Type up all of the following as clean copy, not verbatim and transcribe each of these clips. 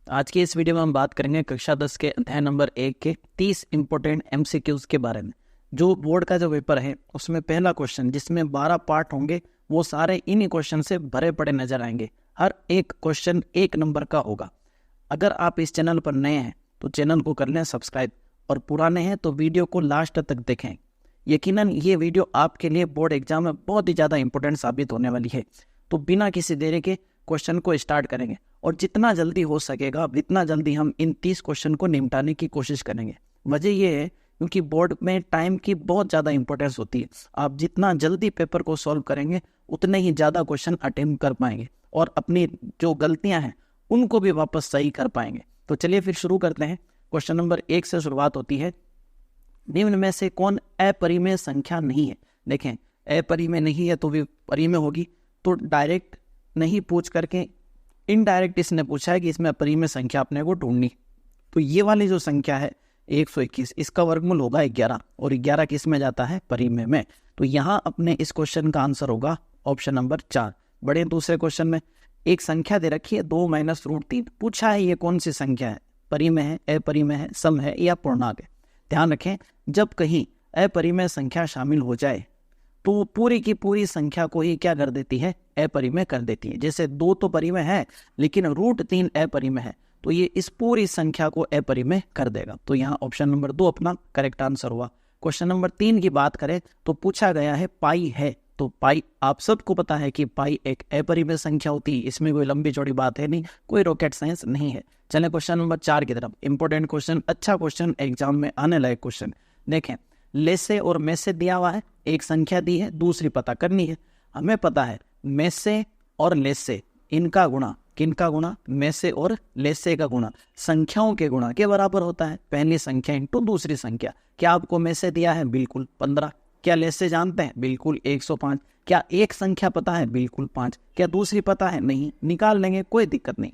आज की इस वीडियो में हम बात करेंगे कक्षा 10 के अध्याय नंबर 1 के 30 इंपॉर्टेंट एमसीक्यूज के बारे में। जो बोर्ड का जो पेपर है उसमें पहला क्वेश्चन जिसमें 12 पार्ट होंगे वो सारे इन्हीं क्वेश्चन से भरे पड़े नजर आएंगे। हर एक क्वेश्चन 1 नंबर का होगा। अगर आप इस चैनल पर नए हैं तो चैनल को कर लें सब्सक्राइब, और पुराने हैं तो वीडियो को लास्ट तक देखें। यकीनन ये वीडियो आपके लिए बोर्ड एग्जाम में बहुत ही ज़्यादा इंपॉर्टेंट साबित होने वाली है। तो बिना किसी देरी के क्वेश्चन को स्टार्ट करेंगे और जितना जल्दी हो सकेगा उतना जल्दी हम इन 30 क्वेश्चन को निपटाने की कोशिश करेंगे। वजह यह है क्योंकि बोर्ड में टाइम की बहुत ज़्यादा इंपॉर्टेंस होती है। आप जितना जल्दी पेपर को सॉल्व करेंगे उतने ही ज़्यादा क्वेश्चन अटेम्प्ट कर पाएंगे और अपनी जो गलतियां हैं उनको भी वापस सही कर पाएंगे। तो चलिए फिर शुरू करते हैं। क्वेश्चन नंबर 1 से शुरुआत होती है। निम्न में से कौन अपरिमेय संख्या नहीं है? देखें, अपरिमेय नहीं है तो भी परिमेय होगी, तो डायरेक्ट नहीं पूछ करके इनडायरेक्ट इसने पूछा है कि इसमें अपरिमेय संख्या अपने को ढूंढनी। तो ये वाली जो संख्या है 121, इसका वर्गमूल होगा 11 और 11 किस में जाता है? परिमेय में। तो यहाँ अपने इस क्वेश्चन का आंसर होगा ऑप्शन नंबर 4। बड़े दूसरे क्वेश्चन में एक संख्या दे रखी है 2 - √3। पूछा है ये कौन सी संख्या है? परिमेय है, अपरिमेय है, सम है या पूर्णांक है? ध्यान रखें, जब कहीं अपरिमेय संख्या शामिल हो जाए तो पूरी की पूरी संख्या को ही क्या कर देती है? अपरिमेय कर देती है। जैसे 2 तो परिमेय है लेकिन √3 अपरिमेय है, तो ये इस पूरी संख्या को अपरिमेय कर देगा। तो यहाँ ऑप्शन नंबर 2 अपना करेक्ट आंसर हुआ। क्वेश्चन नंबर 3 की बात करें तो पूछा गया है पाई है। तो पाई आप सबको पता है कि पाई एक अपरिमेय संख्या होती है। इसमें कोई लंबी चौड़ी बात है नहीं, कोई रॉकेट साइंस नहीं है। चले क्वेश्चन नंबर 4 की तरफ। इंपॉर्टेंट क्वेश्चन, अच्छा क्वेश्चन, एग्जाम में आने लायक क्वेश्चन। देखें, लेसे और में से दिया हुआ है, एक संख्या दी है, दूसरी पता करनी है। हमें पता है में से और लेसे इनका गुणा, किनका गुणा? में से और लेसे का गुणा संख्याओं के गुणा के बराबर होता है। पहली संख्या इंटू दूसरी संख्या। क्या आपको में से दिया है? बिल्कुल 15। क्या लेसे जानते हैं? बिल्कुल 105। क्या एक संख्या पता है? बिल्कुल 5। क्या दूसरी पता है? नहीं, निकाल लेंगे, कोई दिक्कत नहीं।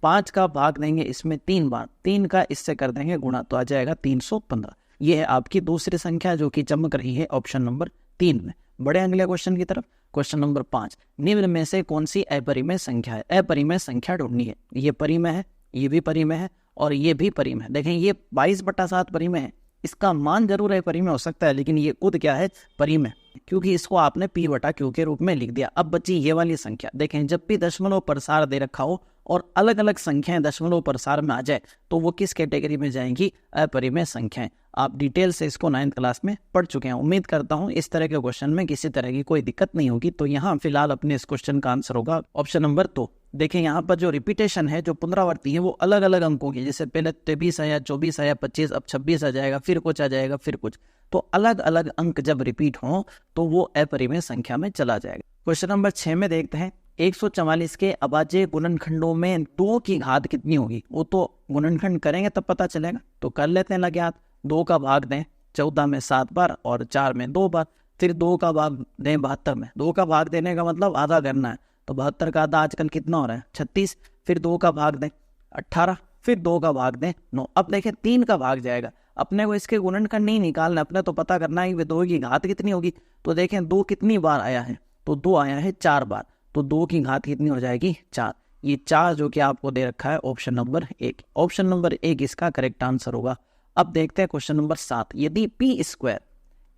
5 का भाग देंगे इसमें 3 बार, 3 का इससे कर देंगे गुणा, तो आ जाएगा 315। यह है आपकी दूसरी संख्या जो कि चमक रही है ऑप्शन नंबर 3 में। बड़े अगले क्वेश्चन की तरफ। क्वेश्चन नंबर 5, निम्न में से कौन सी अपरिमेय संख्या है? अपरिमेय संख्या ढूंढनी है। ये परिमेय है, ये भी परिमेय है और ये भी परिमेय है। देखें, ये 22/7 परिमेय है। इसका मान जरूर अपरिमेय हो सकता है लेकिन ये खुद क्या है? परिमेय, क्योंकि इसको आपने P/Q के रूप में लिख दिया। अब बची ये वाली संख्या। देखें, जब भी दशमलव प्रसार दे रखा हो और अलग अलग संख्याएं दशमलव प्रसार में आ जाए तो वो किस कैटेगरी में जाएंगी? अपरिमेय संख्याएं। आप डिटेल से इसको 9th क्लास में पढ़ चुके हैं। उम्मीद करता हूं इस तरह के क्वेश्चन में किसी तरह की कोई दिक्कत नहीं होगी। तो यहाँ फिलहाल अपने इस क्वेश्चन का आंसर होगा ऑप्शन नंबर 2। देखें, यहाँ पर जो रिपीटेशन है, जो पुनरावृत्ति है, वो अलग अलग अंकों की, जैसे पहले 23 आया, 24 आया, 25, अब 26 आ जाएगा, फिर कुछ आ जाएगा, फिर कुछ। तो अलग अलग अंक जब रिपीट हो तो वो अपरिमेय संख्या में चला जाएगा। क्वेश्चन नंबर 6 में देखते हैं, 144 के अभाज्य गुणनखंडों में 2 की घात कितनी होगी? वो तो गुणनखंड करेंगे तब पता चलेगा। तो कर लेते हैं लग्यात। 2 का भाग दें 14 में 7 बार और 4 में 2 बार। फिर 2 का भाग दें 72 में। 2 का भाग देने का मतलब आधा करना है, तो 72 का आधा आजकल कितना हो रहा है? 36। फिर 2 का भाग दें 18, फिर 2 का भाग दें 9। अब देखें 3 का भाग जाएगा। अपने को इसके गुणनखंड नहीं निकालना, अपने तो पता करना है कि 2 की घात कितनी होगी। तो देखें 2 कितनी बार आया है? तो 2 आया है 4 बार। तो 2 की घात कितनी हो जाएगी? 4। ये 4 जो कि आपको दे रखा है ऑप्शन नंबर 1। ऑप्शन नंबर 1 इसका करेक्ट आंसर होगा। अब देखते हैं क्वेश्चन नंबर 7। यदि p²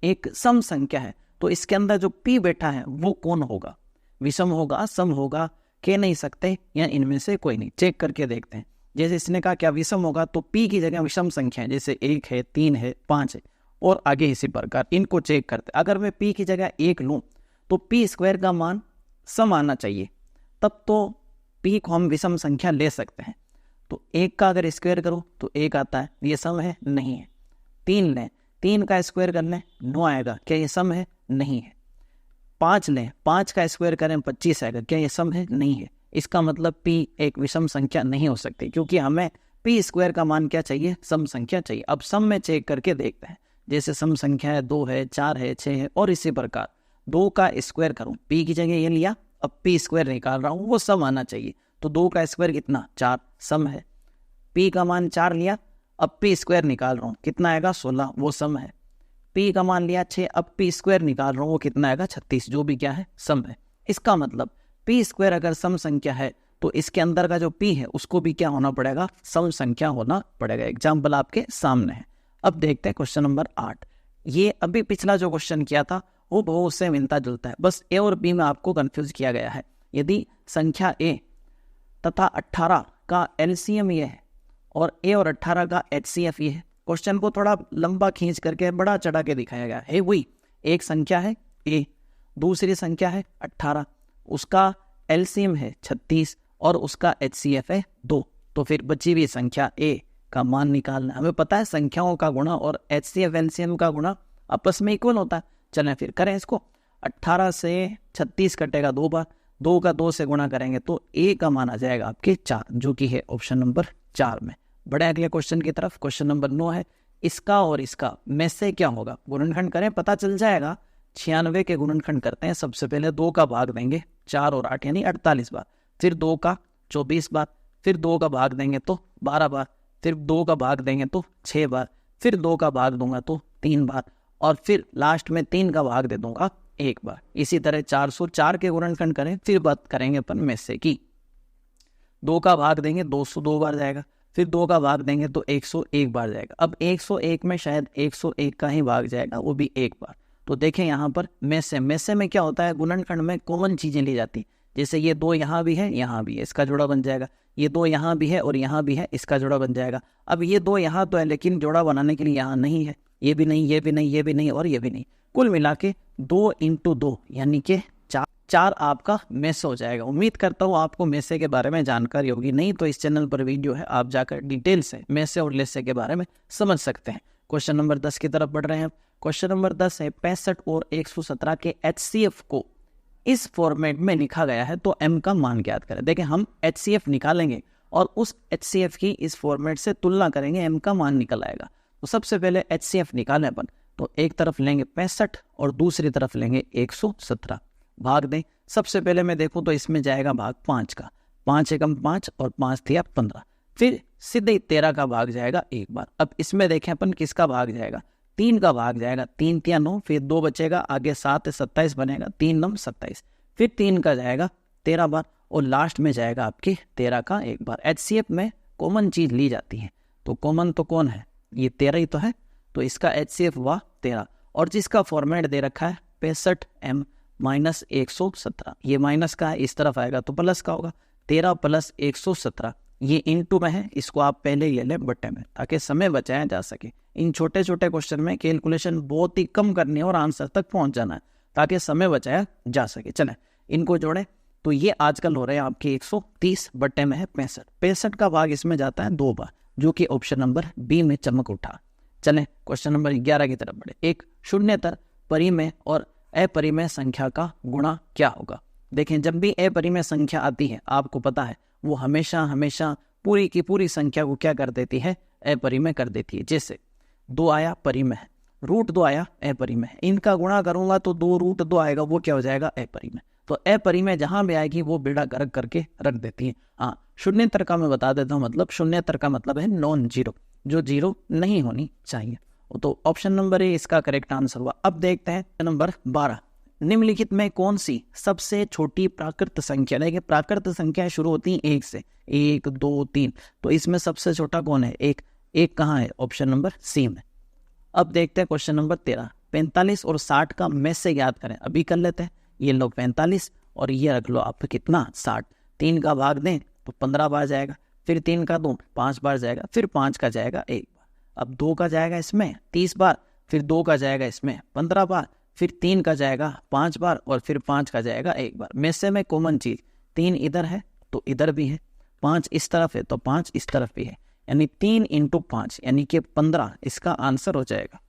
एक सम संख्या है तो इसके अंदर जो p बैठा है वो कौन होगा? विषम होगा, सम होगा, कह नहीं सकते, या इनमें से कोई नहीं। चेक करके देखते हैं। जैसे इसने कहा क्या विषम होगा, तो p की जगह विषम संख्या है, जैसे 1 है, 3 है, 5 है और आगे इसी प्रकार। इनको चेक करते। अगर मैं p की जगह 1 लूं तो p² का मान सम आना चाहिए, तब तो p को हम विषम संख्या ले सकते हैं। तो 1 का अगर स्क्वायर करो तो 1 आता है, ये सम है? नहीं है। 3 लें, 3 का स्क्वायर कर लें 9 आएगा, क्या ये सम है? नहीं है। 5 लें, 5 का स्क्वायर करें 25 आएगा, क्या ये सम है? नहीं है। इसका मतलब p एक विषम संख्या नहीं हो सकती, क्योंकि हमें p² का मान क्या चाहिए? सम संख्या चाहिए। अब सम में चेक करके देखते हैं। जैसे सम संख्या है 2 है, 4 है, 6 है और इसी प्रकार। 2 का स्क्वायर करूं, p की जगह ये लिया, अब p² निकाल रहा हूं, वो सम आना चाहिए। तो 2 का स्क्वायर कितना? 4, सम है। p का मान 4 लिया, अब p² निकाल रहा हूं, कितना आएगा? 16, वो सम है। p का मान लिया 6, अब p² निकाल रहा हूं, वो कितना आएगा? 36, जो भी क्या है? सम है। इसका मतलब p² अगर सम संख्या है तो इसके अंदर का जो p है उसको भी क्या होना पड़ेगा, सम संख्या होना पड़ेगा। एग्जाम्पल आपके सामने है। अब देखते हैं क्वेश्चन नंबर 8। ये अभी पिछला जो क्वेश्चन किया था वो बहुत उससे मिलता जुलता है, बस ए और बी में आपको कंफ्यूज किया गया है। यदि संख्या ए तथा 18 का एलसीएम ये है और ए और 18 का एचसीएफ ये है, क्वेश्चन को थोड़ा लंबा खींच करके बड़ा चढ़ा के दिखाया गया है। वही एक संख्या है ए, दूसरी संख्या है 18, उसका एलसीएम है 36 और उसका एचसीएफ है 2। तो फिर बची हुई संख्या ए का मान निकालना। हमें पता है संख्याओं का गुणा और एचसीएफ एलसीएम का गुणा आपस में इक्वल होता है। चलें फिर करें इसको। 18 से 36 कटेगा 2 बार, 2 का 2 से गुणा करेंगे तो ए का मान आ जाएगा आपके 4, जो कि है ऑप्शन नंबर 4 में। बड़े अगले क्वेश्चन की तरफ। क्वेश्चन नंबर 9 है, इसका और इसका में से क्या होगा। गुणनखंड करें, पता चल जाएगा। 96 के गुणनखंड करते हैं। सबसे पहले 2 का भाग देंगे 4 और 8 यानी 48 बार, फिर 2 का 24 बार, फिर 2 का भाग देंगे तो 12 बार, फिर 2 का भाग देंगे तो 6 बार, फिर 2 का भाग दूंगा तो 3 बार, और फिर लास्ट में 3 का भाग दे दूंगा 1 बार। इसी तरह 404 के गुणनखंड करें, फिर बात करेंगे अपन में से की। 2 का भाग देंगे 202 बार जाएगा, फिर 2 का भाग देंगे तो 101 बार जाएगा। अब 101 में शायद 101 का ही भाग जाएगा, वो भी 1 बार। तो देखें यहाँ पर में से में क्या होता है, गुणनखंड में कॉमन चीजें ली जाती। जैसे ये 2 यहाँ भी है, यहाँ भी है, इसका जोड़ा बन जाएगा। ये 2 यहाँ भी है और यहाँ भी है, इसका जोड़ा बन जाएगा। अब ये 2 यहाँ तो है लेकिन जोड़ा बनाने के लिए यहाँ नहीं है, ये भी नहीं, ये भी नहीं, ये भी नहीं और ये भी नहीं। कुल मिला के 2 × 2 यानी कि 4 आपका मैसे हो जाएगा। उम्मीद करता हूँ आपको मैसे के बारे में जानकारी होगी, नहीं तो इस चैनल पर वीडियो है, आप जाकर डिटेल से मैसे और लेसे के बारे में समझ सकते हैं। क्वेश्चन नंबर 10 की तरफ बढ़ रहे हैं। क्वेश्चन नंबर 10 है, 65 और 117 के एचसीएफ को इस फॉर्मेट में लिखा गया है तो m का मान ज्ञात करें। देखें, हम एचसीएफ निकालेंगे और उस एचसीएफ की इस फॉर्मेट से तुलना करेंगे, m का मान निकल आएगा। तो सबसे पहले एचसीएफ निकालें अपन, तो एक तरफ लेंगे 65 और दूसरी तरफ लेंगे 117, भाग दें। सबसे पहले मैं देखूं तो इसमें जाएगा भाग 5 का, 5 एकम 5 और 5 थिया 15, फिर सीधे 13 का भाग जाएगा 1 बार। अब इसमें देखें अपन किसका भाग जाएगा, 3 का भाग जाएगा, 3 तिया 9, फिर 2 बचेगा, आगे 7 27 बनेगा, 3 9 27, फिर 3 का जाएगा 13 बार और लास्ट में जाएगा आपके 13 का 1 बार। एचसीएफ में कॉमन चीज ली जाती है, तो कॉमन तो कौन है, ये 13 ही तो है, तो इसका एचसीएफ हुआ 13। और जिसका फॉर्मेट दे रखा है 65m - 117, ये माइनस का है, इस तरफ आएगा तो प्लस का होगा। 13 + 117 ये इनटू में है, इसको आप पहले ही ले लें बट्टे में ताकि समय बचाया जा सके। इन छोटे छोटे क्वेश्चन में कैलकुलेशन बहुत ही कम करनी है और आंसर तक पहुंच जाना है ताकि समय बचाया जा सके। चलें इनको जोड़ें, तो ये आजकल हो रहे हैं आपके 130 बट्टे में है 65। 65 का भाग इसमें जाता है 2 बार, जो कि ऑप्शन नंबर बी में चमक उठा। चलें क्वेश्चन नंबर 11 की तरफ बढ़े। एक शून्यतर परिमेय और अपरिमेय संख्या का गुणा क्या होगा। देखें, जब भी अपरिमेय संख्या आती है आपको पता है वो हमेशा पूरी की पूरी संख्या को क्या कर देती है, अपरिमेय कर देती है। जैसे 2 आया परिमेय है, √2 आया अपरिमेय है, इनका गुणा करूंगा तो 2√2 आएगा, वो क्या हो जाएगा अपरिमेय। तो अपरिमेय जहां भी आएगी वो बेड़ा गर्क करके रख देती है। हाँ, शून्यतर का मैं बता देता हूँ, मतलब शून्यतर का मतलब है नॉन जीरो, जो जीरो नहीं होनी चाहिए। तो ऑप्शन नंबर ए इसका करेक्ट आंसर हुआ। अब देखते हैं नंबर 12, निम्नलिखित में कौन सी सबसे छोटी प्राकृत संख्या। देखिए, प्राकृत संख्या शुरू होती है 1 से, 1 2 3, तो इसमें सबसे छोटा कौन है, 1। 1 कहाँ है, ऑप्शन नंबर सी में। अब देखते हैं क्वेश्चन नंबर 13, 45 और 60 का में से ज्ञात करें। अभी कर लेते हैं, ये लो 45 और ये रख लो आप कितना 60, 3 का भाग दें तो 15 बार जाएगा, फिर 3 का 2 5 बार जाएगा, फिर 5 का जाएगा 1 बार। अब 2 का जाएगा इसमें 30 बार, फिर 2 का जाएगा इसमें 15 बार, फिर 3 का जाएगा 5 बार और फिर 5 का जाएगा 1 बार। में से में कॉमन चीज 3 इधर है तो इधर भी है, 5 इस तरफ है तो 5 इस तरफ भी है, यानी 3 × 5 यानी कि 15 इसका आंसर हो जाएगा।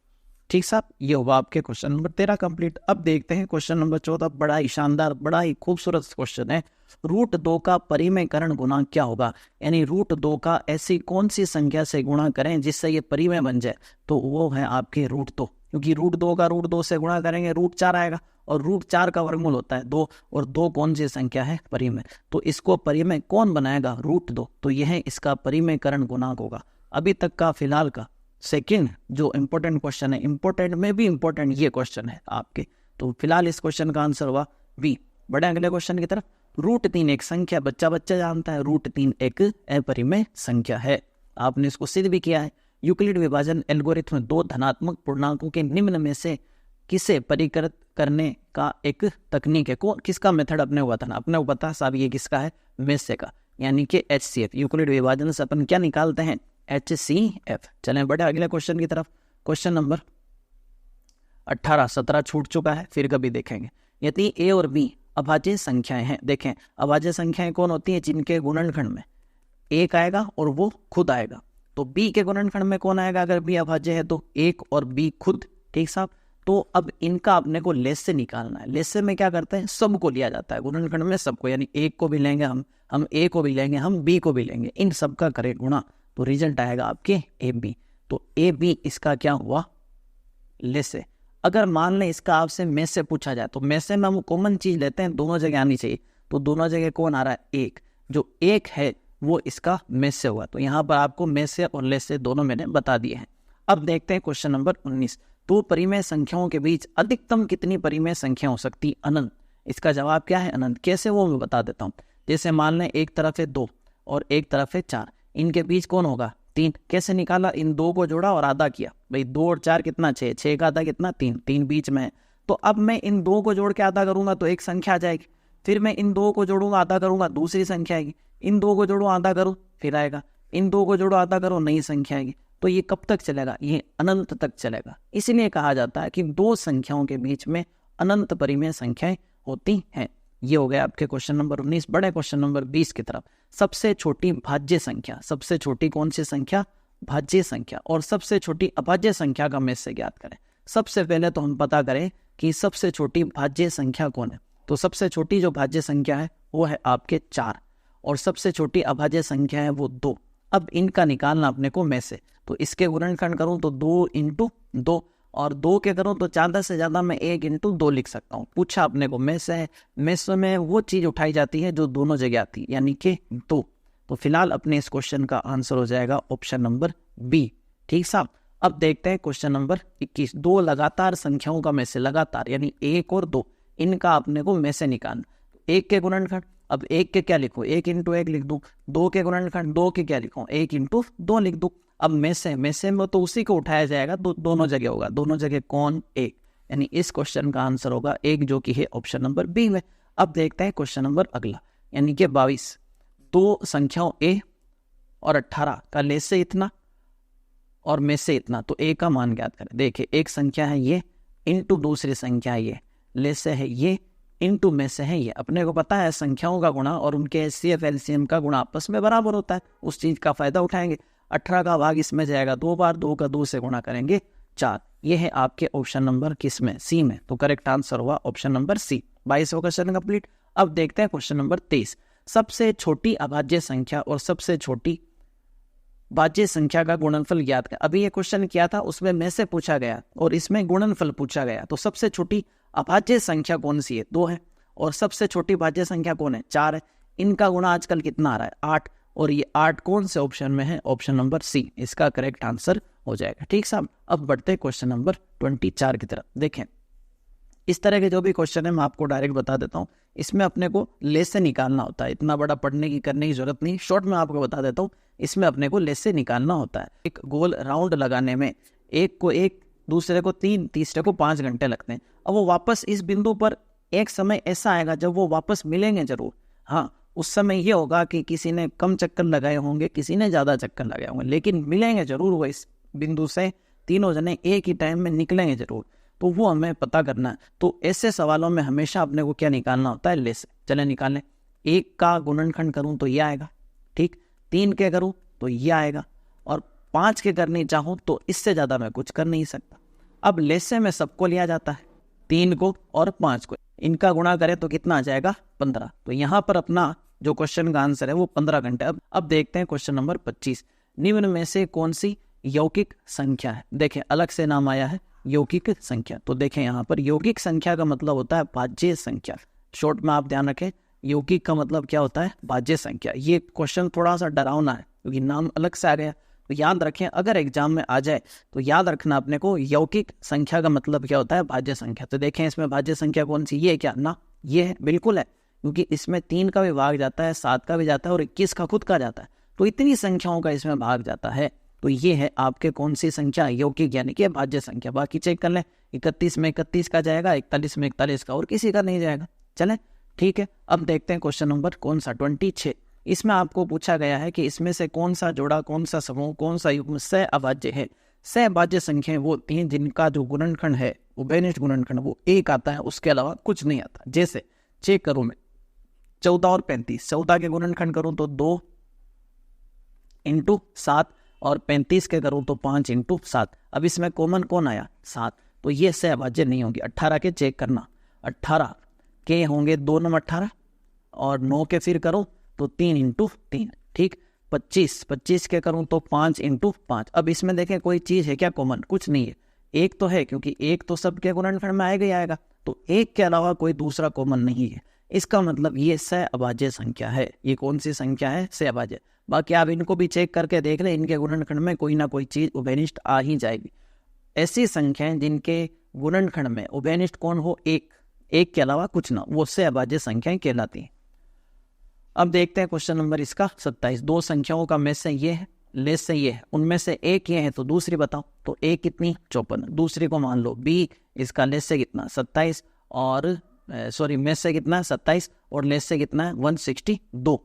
ठीक साहब, ये हुआ आपके क्वेश्चन नंबर 13 कंप्लीट। अब देखते हैं क्वेश्चन नंबर 14, बड़ा ही शानदार, बड़ा ही खूबसूरत क्वेश्चन है। √2 का परिमेयकरण गुणा क्या होगा, यानी √2 का ऐसी कौन सी संख्या से गुणा करें जिससे ये परिमेय बन जाए, तो वो है आपके √2, क्योंकि √2 का √2 से गुणा करेंगे √4 आएगा और √4 का वर्गमूल होता है 2, और 2 कौन सी संख्या है, परिमेय। तो इसको परिमेय कौन बनाएगा, √2, तो यह इसका परिमेयकरण गुणांक होगा। अभी तक का फिलहाल का सेकंड जो इंपॉर्टेंट क्वेश्चन है, इंपॉर्टेंट में भी इंपॉर्टेंट ये क्वेश्चन है आपके, तो फिलहाल इस क्वेश्चन का आंसर हुआ बी। बड़े अगले क्वेश्चन की तरफ। √3 एक संख्या, बच्चा बच्चा जानता है, √3 एक अपरिमेय संख्या है। आपने इसको सिद्ध भी किया है। यूक्लिड विभाजन एल्गोरिथ्म दो धनात्मक पूर्णांकों के निम्न में से किसे परिकृत करने का एक तकनीक है। किसका मेथड अपने को बताना, अपने को पता साहब ये किसका है, मेस्से का, यानी कि HCF। यूक्लिड विभाजन से अपन क्या निकालते हैं, HCF। चलें बढ़े अगले क्वेश्चन की तरफ। क्वेश्चन नंबर 18, 17 छूट चुका है, फिर कभी देखेंगे। यदि A और B अभाज्य संख्याएं हैं, देखें अभाज्य संख्याएं कौन होती हैं, जिनके गुणनखंड में 1 आएगा और वो खुद आएगा। तो B के गुणनखंड में कौन आएगा, अगर B अभाज्य है तो 1 और B खुद, ठीक साहब। तो अब इनका अपने को लेस से निकालना है। लेस से में क्या करते हैं, सबको लिया जाता है गुणनखंड में, सबको, यानी 1 को भी लेंगे हम A को भी लेंगे, हम B को भी लेंगे, इन सब का करें गुणा, तो रिजल्ट आएगा आपके AB। तो AB इसका क्या हुआ, लेस से। अगर मान लें इसका आपसे में से पूछा जाए, तो में से में हम कॉमन चीज लेते हैं, दोनों जगह आनी चाहिए। तो दोनों जगह कौन आ रहा है, 1, जो 1 है वो इसका में से हुआ। तो यहाँ पर आपको में से और लेस से दोनों मैंने बता दिए हैं। अब देखते हैं क्वेश्चन नंबर 19। दो परिमेय संख्याओं के बीच अधिकतम कितनी परिमेय संख्या हो सकती, अनंत। इसका जवाब क्या है, अनंत। कैसे, वो मैं बता देता हूँ। जैसे मान लें एक तरफ है 2 और एक तरफ है 4, इनके बीच कौन होगा, 3। कैसे निकाला, इन 2 को जोड़ा और आधा किया। भाई 2 और 4 कितना, 6, 6 का आधा कितना, 3, 3 बीच में है। तो अब मैं इन 2 को जोड़ के आधा करूंगा तो एक संख्या आ जाएगी, फिर मैं इन 2 को जोड़ूंगा आधा करूंगा, दूसरी संख्या आएगी, इन 2 को जोड़ो आधा करो फिर आएगा, इन 2 को जोड़ो आधा करो नई संख्या आएगी। तो ये कब तक चलेगा, ये अनंत तक चलेगा। इसलिए कहा जाता है कि दो संख्याओं के बीच में अनंत परिमेय संख्याएं होती हैं। ये हो गया आपके क्वेश्चन नंबर 19। बड़े क्वेश्चन नंबर 20 की तरफ। सबसे छोटी भाज्य संख्या, सबसे छोटी कौन सी संख्या, भाज्य संख्या, और सबसे छोटी अभाज्य संख्या का में से ज्ञात करें। सबसे पहले तो हम पता करें कि सबसे छोटी भाज्य संख्या कौन है। तो सबसे छोटी जो भाज्य संख्या है वो है आपके 4, और सबसे छोटी अभाज्य संख्या है वो 2। अब इनका निकालना अपने को में से, तो इसके गुणनखंड करूं तो 2 × 2, और 2 के करूं तो ज़्यादा से ज़्यादा मैं 1 × 2 लिख सकता हूं। पूछा अपने को में से है, में से में वो चीज़ उठाई जाती है जो दोनों जगह आती है, यानी कि 2। तो फिलहाल अपने इस क्वेश्चन का आंसर हो जाएगा ऑप्शन नंबर बी, ठीक साहब। अब देखते हैं क्वेश्चन नंबर 21। दो लगातार संख्याओं का में से, लगातार यानी 1 और 2, इनका अपने को में से निकालना। 1 के गुणनखंड, अब 1 के क्या लिखूं, 1 × 1 लिख दूं। 2 के गुणनखंड, 2 के क्या लिखूं, 1 × 2 लिख दूं। अब में से में तो उसी को उठाया जाएगा, तो दोनों जगह होगा, दोनों जगह कौन, 1, यानी इस क्वेश्चन का आंसर होगा 1, जो कि है ऑप्शन नंबर बी में। अब देखते हैं क्वेश्चन नंबर अगला, यानी कि 22। दो संख्याओं a और 18 का ले से इतना और में से इतना, तो a का मान ज्ञात करें। देखिए एक संख्या है ये इंटू दूसरी संख्या है ये, ले से है ये इंटू में से है ये। अपने को पता है संख्याओं का गुणा और उनके HCF LCM का गुणा आपस में बराबर होता है, उस चीज का फायदा उठाएंगे। 18 का भाग इसमें जाएगा 2 बार, 2 का 2 से गुणा करेंगे 4। ये है आपके ऑप्शन नंबर किस में, सी में। तो करेक्ट आंसर हुआ ऑप्शन नंबर सी। 22वां क्वेश्चन कंप्लीट। अब देखते हैं क्वेश्चन नंबर 23। सबसे छोटी अभाज्य संख्या और सबसे छोटी भाज्य संख्या का गुणनफल ज्ञात कर। अभी ये क्वेश्चन किया था, उसमें में से पूछा गया और इसमें गुणनफल पूछा गया। तो सबसे छोटी अभाज्य संख्या कौन सी है, 2 है, और सबसे छोटी भाज्य संख्या कौन है, 4 है। इनका गुणा आजकल कितना आ रहा है, 8, और ये 8 कौन से ऑप्शन में है, ऑप्शन नंबर सी, इसका करेक्ट आंसर हो जाएगा, ठीक साहब। अब बढ़ते हैं क्वेश्चन नंबर 24 की तरफ। देखें इस तरह के जो भी क्वेश्चन है मैं आपको डायरेक्ट बता देता हूँ, इसमें अपने को लेस से निकालना होता है, इतना बड़ा पढ़ने की करने की जरूरत नहीं, शॉर्ट में आपको बता देता हूँ। इसमें अपने को लेस से निकालना होता है। एक गोल राउंड लगाने में एक को 1, दूसरे को 3, तीसरे को 5 घंटे लगते हैं। अब वो वापस इस बिंदु पर एक समय ऐसा आएगा जब वो वापस मिलेंगे जरूर। हाँ, उस समय ये होगा कि किसी ने कम चक्कर लगाए होंगे, किसी ने ज़्यादा चक्कर लगाए होंगे, लेकिन मिलेंगे जरूर वो इस बिंदु से, तीनों जने एक ही टाइम में निकलेंगे जरूर। तो वो हमें पता करना है। तो ऐसे सवालों में हमेशा अपने को क्या निकालना होता है, लेस। चले निकालें। 1 का गुणनखंड करूं तो ये आएगा, ठीक। 3 के करूं तो ये आएगा, और 5 के करनी चाहूं तो इससे ज़्यादा मैं कुछ कर नहीं सकता। अब लेस से में सबको लिया जाता है, 3 को और 5 को, इनका गुणा करें तो कितना आ जाएगा, 15। तो यहाँ पर अपना जो क्वेश्चन का आंसर है वो 15 घंटे। अब देखते हैं क्वेश्चन नंबर 25। निम्न में से कौन सी यौगिक संख्या है। देखें अलग से नाम आया है यौगिक संख्या। तो देखें यहाँ पर यौगिक संख्या का मतलब होता है भाज्य संख्या। शॉर्ट में आप ध्यान रखें, यौगिक का मतलब क्या होता है, भाज्य संख्या। ये क्वेश्चन थोड़ा सा डरावना है क्योंकि नाम अलग से आ गया। तो याद रखें, अगर एग्जाम में आ जाए तो याद रखना अपने को यौगिक संख्या का मतलब क्या होता है, भाज्य संख्या। तो देखें इसमें भाज्य संख्या कौन सी, ये क्या ना, ये है, बिल्कुल है। क्योंकि इसमें 3 का भी भाग जाता है, 7 का भी जाता है और 21 का खुद का जाता है, तो इतनी संख्याओं का इसमें भाग जाता है। तो ये है आपके कौन सी संख्या, यौगिक यानी कि भाज्य संख्या। बाकी चेक कर लें, 31 में 31 का जाएगा, 41 में 41 का, और किसी का नहीं जाएगा। चलें ठीक है, अब देखते हैं क्वेश्चन नंबर कौन सा 26। इसमें आपको पूछा गया है कि इसमें से कौन सा जोड़ा, कौन सा समूह, कौन सा युग्म सहअभाज्य है। सहअभाज्य संख्याएं वो होती हैं जिनका जो गुणनखंड है, उभयनिष्ठ गुणनखंड, वो 1 आता है, उसके अलावा कुछ नहीं आता। जैसे चेक करूं मैं 14 और 35, 14 के गुणनखंड करूं तो 2 × 7 और 35 के करूं तो 5 × 7। अब इसमें कॉमन कौन आया, 7, तो ये सहअभाज्य नहीं होगी। 18 के चेक करना, 18 के होंगे 2 × 18 और 9 के फिर करो तो 3 × 3, ठीक। 25 के करूं तो 5 × 5। अब इसमें देखें कोई चीज है क्या कॉमन, कुछ नहीं है। 1 तो है, क्योंकि 1 तो सबके गुणनखंड में आएगा ही आएगा, तो 1 के अलावा कोई दूसरा कॉमन नहीं है। इसका मतलब ये सहअभाज्य संख्या है। ये कौन सी संख्या है, सहअभाज्य। बाकी आप इनको भी चेक करके देख लें, इनके गुणनखंड में कोई ना कोई चीज उभयनिष्ठ आ ही जाएगी। ऐसी संख्याएं जिनके गुणनखंड में उभयनिष्ठ कौन हो, 1 के अलावा कुछ ना, वो सहअभाज्य संख्याएं कहलाती हैं। अब देखते हैं क्वेश्चन नंबर इसका 27। 2 संख्याओं का में से ये है, लेस से ये है, उनमें से एक ये है तो दूसरी बताओ। तो ए कितनी, 54, दूसरी को मान लो बी, इसका लेस से कितना 27 और में से कितना 27 और लेस से कितना है 162।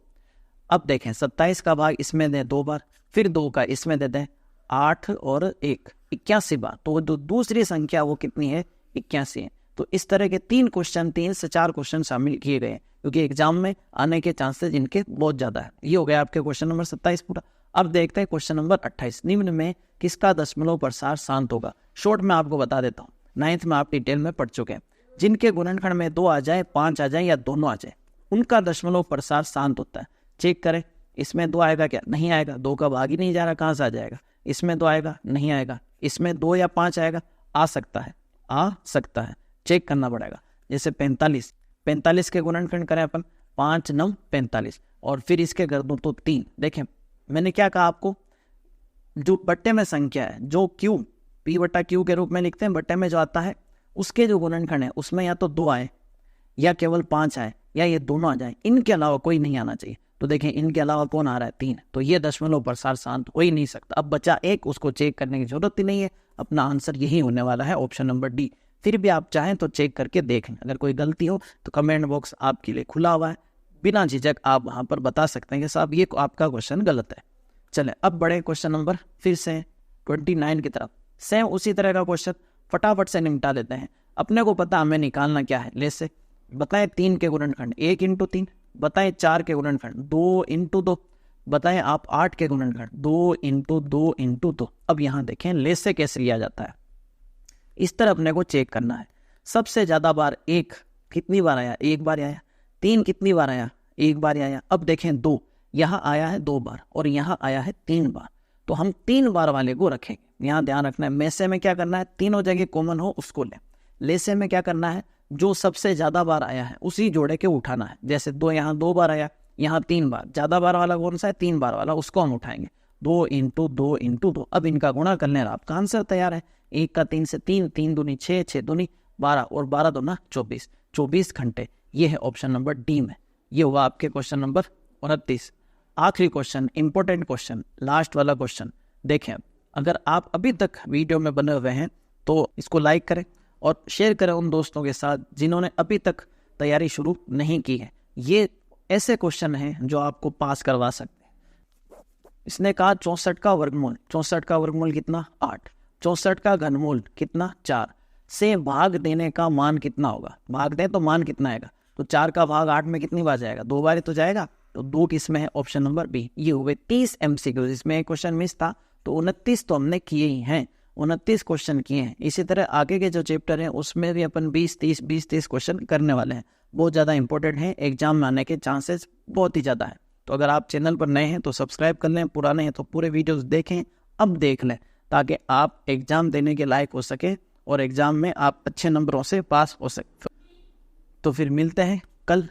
अब देखें 27 का भाग इसमें दे 2 बार, फिर 2 का इसमें दे दें 8 और 1, 81 बार। तो जो दूसरी संख्या वो कितनी है, 81 है। तो इस तरह के 3 से 4 क्वेश्चन शामिल किए गए हैं, क्योंकि एग्जाम में आने के चांसेस इनके बहुत ज़्यादा है। ये हो गया आपके क्वेश्चन नंबर 27 पूरा। अब देखते हैं क्वेश्चन नंबर 28। निम्न में किसका दशमलव प्रसार शांत होगा। शॉर्ट में आपको बता देता हूँ, 9th में आप डिटेल में पढ़ चुके हैं। जिनके गुणनखंड में 2 आ जाए, 5 आ जाए या दोनों आ जाए, उनका दशमलव प्रसार शांत होता है। चेक करें, इसमें 2 आएगा क्या, नहीं आएगा, 2 का भाग ही नहीं जा रहा, कहाँ से आ जाएगा। इसमें 2 आएगा, नहीं आएगा। इसमें 2 या 5 आएगा, आ सकता है, आ सकता है, चेक करना पड़ेगा। जैसे 45 के गुणनखंड करें अपन, 5 × 9 45, और फिर इसके कर दूं तो 3। देखें मैंने क्या कहा आपको, जो बट्टे में संख्या है, जो क्यू P/Q के रूप में लिखते हैं, बट्टे में जो आता है, उसके जो गुणनखंड है उसमें या तो 2 आए या केवल 5 आए या ये दोनों आ जाए, इनके अलावा कोई नहीं आना चाहिए। तो देखें इनके अलावा कौन आ रहा है, 3, तो ये दशमलव प्रसार शांत हो ही नहीं सकता। अब बचा 1, उसको चेक करने की जरूरत ही नहीं है, अपना आंसर यही होने वाला है, ऑप्शन नंबर डी। फिर भी आप चाहें तो चेक करके देख लें, अगर कोई गलती हो तो कमेंट बॉक्स आपके लिए खुला हुआ है, बिना झिझक आप वहां पर बता सकते हैं कि साहब ये आपका क्वेश्चन गलत है। चलें अब बढ़े क्वेश्चन नंबर फिर से 29 की तरफ। सेम उसी तरह का क्वेश्चन फटाफट से निपटा लेते हैं। अपने को पता हमें निकालना क्या है, ले से बताएं 3 के गुणनखंड 1 × 3, बताएं 4 के गुणनखंड 2 × 2, बताएं आप 8 के गुणनखंड 2 × 2 × 2। अब यहाँ देखें ले से कैसे लिया जाता है, इस तरह अपने को चेक करना है। सबसे ज्यादा बार 1 कितनी बार आया, 1 बार आया। 3 कितनी बार आया, 1 बार आया। अब देखें 2 यहाँ आया है 2 बार और यहाँ आया है 3 बार, तो हम 3 बार वाले को रखेंगे। यहाँ ध्यान रखना है, में से में क्या करना है, तीनों जगह कॉमन हो उसको लें। ले से में क्या करना है, जो सबसे ज्यादा बार आया है उसी जोड़े के उठाना है। जैसे 2 यहाँ 2 बार आया, यहाँ 3 बार, ज्यादा बार वाला कौन सा है, 3 बार वाला, उसको हम उठाएंगे। 2 × 2 × 2। अब इनका गुणा कर लें, आपका आंसर तैयार है। 1 का 3 से 3, 3 दूनी 6, 6 दूनी 12 और 12 दूना 24, 24 घंटे। ये है ऑप्शन नंबर डी में। ये हुआ आपके क्वेश्चन नंबर 29। आखिरी क्वेश्चन, इंपॉर्टेंट क्वेश्चन, लास्ट वाला क्वेश्चन। देखें अगर आप अभी तक वीडियो में बने हुए हैं तो इसको लाइक करें और शेयर करें उन दोस्तों के साथ जिन्होंने अभी तक तैयारी शुरू नहीं की है। ये ऐसे क्वेश्चन हैं जो आपको पास करवा सकते हैं। इसने कहा 64 का वर्गमूल, 64 का वर्गमूल कितना 8, 64 का घनमूल कितना 4, से भाग देने का मान कितना होगा। भाग दें तो मान कितना आएगा, तो 4 का भाग 8 में कितनी बार जाएगा, 2 बार ही तो जाएगा। तो 2 किसमें है, ऑप्शन नंबर बी। ये हुए 30 MCQ। इसमें एक क्वेश्चन मिस था, तो 29 तो हमने किए ही हैं, 29 क्वेश्चन किए हैं। इसी तरह आगे के जो चैप्टर हैं उसमें भी अपन 20-30 क्वेश्चन करने वाले हैं। बहुत ज़्यादा इंपॉर्टेंट है, एग्जाम में आने के चांसेस बहुत ही ज़्यादा है। तो अगर आप चैनल पर नए हैं तो सब्सक्राइब कर लें, पुराने हैं तो पूरे वीडियोस देखें, अब देख लें, ताकि आप एग्जाम देने के लायक हो सके और एग्जाम में आप अच्छे नंबरों से पास हो सके। तो फिर मिलते हैं कल